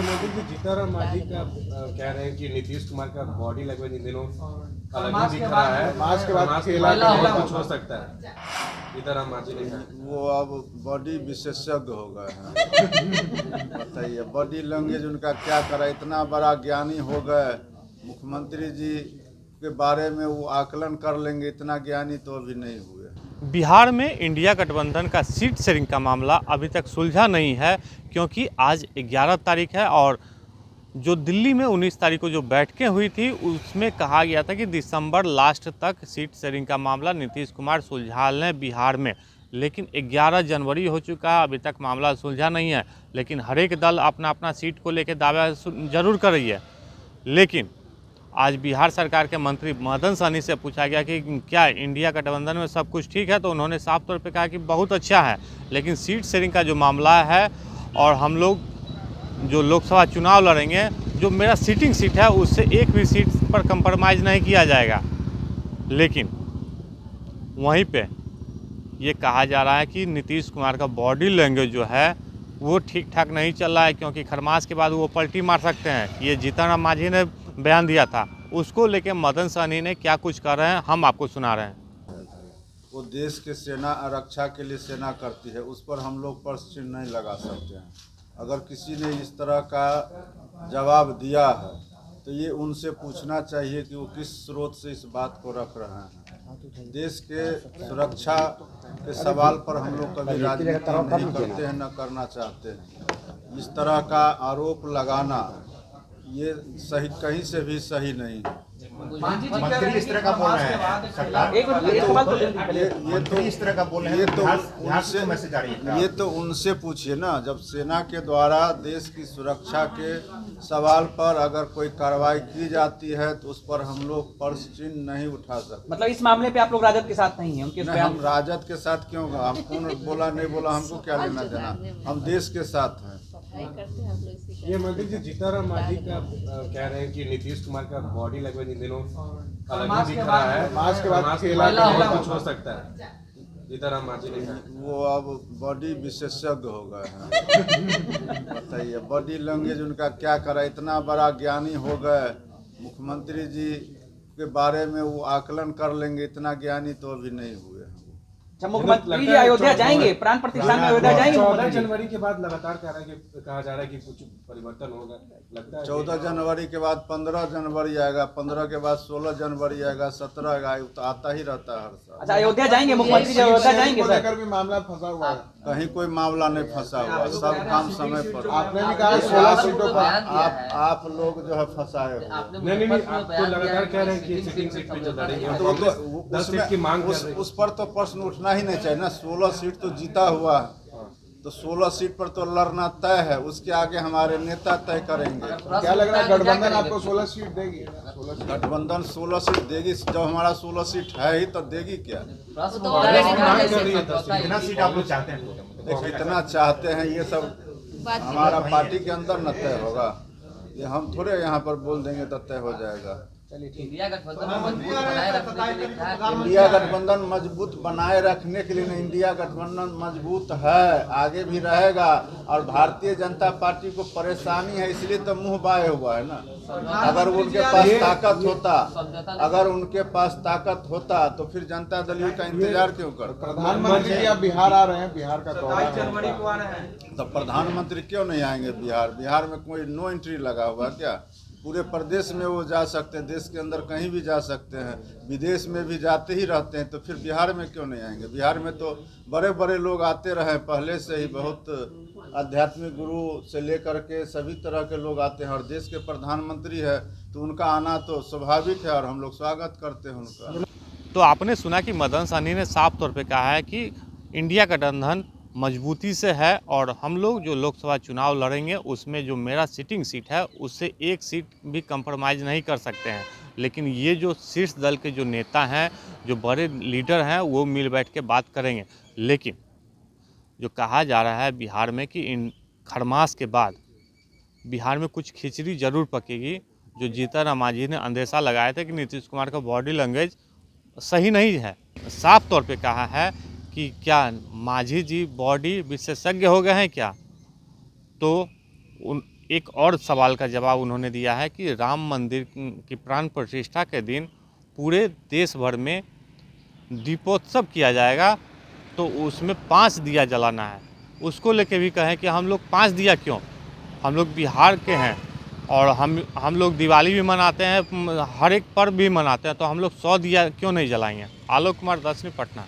मोदी जी जीतनराम मांझी का कह रहे हैं कि नीतीश कुमार का बॉडी लैंग्वेज इन दिनों अलग ही दिख रहा है, मास्क के बाद खेला कुछ हो सकता है। जीतनराम मांझी ने कहा वो अब बॉडी विशेषज्ञ हो गए हैं। बताइए बॉडी लैंग्वेज उनका क्या करा, इतना बड़ा ज्ञानी हो गए, मुख्यमंत्री जी के बारे में वो आकलन कर लेंगे, इतना ज्ञानी तो अभी नहीं हुए। बिहार में इंडिया गठबंधन का सीट शेयरिंग का मामला अभी तक सुलझा नहीं है, क्योंकि आज 11 तारीख है और जो दिल्ली में 19 तारीख को जो बैठकें हुई थी उसमें कहा गया था कि दिसंबर लास्ट तक सीट शेयरिंग का मामला नीतीश कुमार सुलझा लें बिहार में। लेकिन 11 जनवरी हो चुका है, अभी तक मामला सुलझा नहीं है। लेकिन हर एक दल अपना अपना सीट को लेकर दावा जरूर कर रही है। लेकिन आज बिहार सरकार के मंत्री मदन सहनी से पूछा गया कि क्या इंडिया गठबंधन में सब कुछ ठीक है, तो उन्होंने साफ तौर पे कहा कि बहुत अच्छा है, लेकिन सीट शेयरिंग का जो मामला है और हम लोग जो लोकसभा चुनाव लड़ेंगे, जो मेरा सिटिंग सीट है उससे एक भी सीट पर कंप्रोमाइज़ नहीं किया जाएगा। लेकिन वहीं पे ये कहा जा रहा है कि नीतीश कुमार का बॉडी लैंग्वेज जो है वो ठीक ठाक नहीं चल रहा है, क्योंकि खरमास के बाद वो पलटी मार सकते हैं। ये जीतनराम मांझी ने बयान दिया था, उसको लेके मदन सहनी ने क्या कुछ कर रहे हैं हम आपको सुना रहे हैं। वो देश के सेना रक्षा के लिए सेना करती है, उस पर हम लोग प्रश्न चिन्ह नहीं लगा सकते हैं। अगर किसी ने इस तरह का जवाब दिया है तो ये उनसे पूछना चाहिए कि वो किस स्रोत से इस बात को रख रहे हैं। देश के सुरक्षा के सवाल पर हम लोग कभी राजनीति नहीं करते हैं, न करना चाहते हैं। इस तरह का आरोप लगाना ये सही, कहीं से भी सही नहीं है। मंत्री इस तरह का बोल रहे हैं, सरकार इस तरह का बोल रहे हैं, ये तो उनसे पूछिए ना। जब सेना के द्वारा देश की सुरक्षा के सवाल पर अगर कोई कार्रवाई की जाती है तो उस पर हम लोग प्रश्न चिन्ह नहीं उठा सकते। मतलब इस मामले पे आप लोग राजद के साथ नहीं हैं उनके नहीं, हम राजद के साथ क्यों? हम कौन बोला नहीं बोला हमको क्या लेना देना, हम देश के साथ हैं। ये मंत्री जी जीतनराम मांझी का कह रहे हैं कि नीतीश कुमार का बॉडी लैंग्वेज इन दिनों अलग ही दिख रहा है, मास्क के बाद खेला कुछ हो सकता है। जीतनराम मांझी ने कहा वो अब बॉडी विशेषज्ञ हो गए हैं। बताइए बॉडी लैंग्वेज उनका क्या करा, इतना बड़ा ज्ञानी हो गए, मुख्यमंत्री जी के बारे में वो आकलन कर लेंगे, इतना ज्ञानी तो अभी नहीं हुए। मुख्यमंत्री जी अयोध्या जाएंगे, प्राण प्रतिष्ठान में अयोध्या जाएंगे। 14 जनवरी के बाद लगातार कहा जा रहा है कि कुछ परिवर्तन होगा, लगता है 14 जनवरी के बाद 15 जनवरी आएगा, 15 के बाद 16 जनवरी आएगा, 17 आएगा, तो आता ही रहता है हर साल। अच्छा, अयोध्या जाएंगे मुख्यमंत्री जी, अयोध्या जाएंगे सर? लेकर भी मामला फंसा हुआ है। कहीं कोई मामला नहीं फंसा हुआ, सब काम समय पर। आपने भी कहा 16 सीटों पर आप लोग जो है फंसाए हो। नहीं, आप तो लगातार कह रहे हैं कि सिटिंग सीट पे जो लड़ेंगे तो 10 सीट की मांग कर रहे हैं। उस पर तो प्रश्न उठना ही नहीं चाहिए ना। 16 सीट तो जीता हुआ है, तो 16 सीट पर तो लड़ना तय है, उसके आगे हमारे नेता तय करेंगे। क्या लग रहा है गठबंधन आपको 16 सीट देगी? गठबंधन 16 सीट देगी, जब हमारा 16 सीट है ही तो देगी क्या? कितना सीट आप लोग चाहते हैं? कितना चाहते हैं ये सब हमारा पार्टी के अंदर न तय होगा, ये हम थोड़े यहाँ पर बोल देंगे तो तय हो जाएगा। इंडिया गठबंधन मजबूत बनाए रखने के लिए इंडिया गठबंधन मजबूत बनाए रखने के लिए नहीं, इंडिया गठबंधन मजबूत है, आगे भी रहेगा। और भारतीय जनता पार्टी को परेशानी है, इसलिए तो मुंह बाए हुआ है ना। अगर उनके पास ताकत होता तो फिर जनता दल का इंतजार क्यों करता? प्रधानमंत्री जी अब बिहार आ रहे हैं, बिहार का दौरा है। तो प्रधानमंत्री क्यों नहीं आएंगे बिहार? बिहार में कोई नो एंट्री लगा हुआ क्या? पूरे प्रदेश में वो जा सकते हैं, देश के अंदर कहीं भी जा सकते हैं, विदेश में भी जाते ही रहते हैं, तो फिर बिहार में क्यों नहीं आएंगे? बिहार में तो बड़े बड़े लोग आते रहे पहले से ही, बहुत आध्यात्मिक गुरु से लेकर के सभी तरह के लोग आते हैं। और देश के प्रधानमंत्री है तो उनका आना तो स्वाभाविक है और हम लोग स्वागत करते हैं उनका। तो आपने सुना कि मदन सहनी ने साफ तौर पे कहा है कि इंडिया गठबंधन मजबूती से है और हम लोग जो लोकसभा चुनाव लड़ेंगे उसमें जो मेरा सिटिंग सीट है उससे एक सीट भी कंप्रोमाइज़ नहीं कर सकते हैं। लेकिन ये जो शीर्ष दल के जो नेता हैं, जो बड़े लीडर हैं, वो मिल बैठ के बात करेंगे। लेकिन जो कहा जा रहा है बिहार में कि इन खरमास के बाद बिहार में कुछ खिचड़ी ज़रूर पकेगी। जो जीतनराम मांझी ने अंदेशा लगाया था कि नीतीश कुमार का बॉडी लैंग्वेज सही नहीं है, साफ तौर पे कहा है कि क्या मांझी जी बॉडी विशेषज्ञ हो गए हैं क्या? तो एक और सवाल का जवाब उन्होंने दिया है कि राम मंदिर की प्राण प्रतिष्ठा के दिन पूरे देश भर में दीपोत्सव किया जाएगा, तो उसमें 5 दिया जलाना है। उसको लेके भी कहें कि हम लोग 5 दिया क्यों, हम लोग बिहार के हैं और हम लोग दिवाली भी मनाते हैं, हर एक पर्व भी मनाते हैं, तो हम लोग 100 दिया क्यों नहीं जलाएंगे। आलोक कुमार, 10 पटना।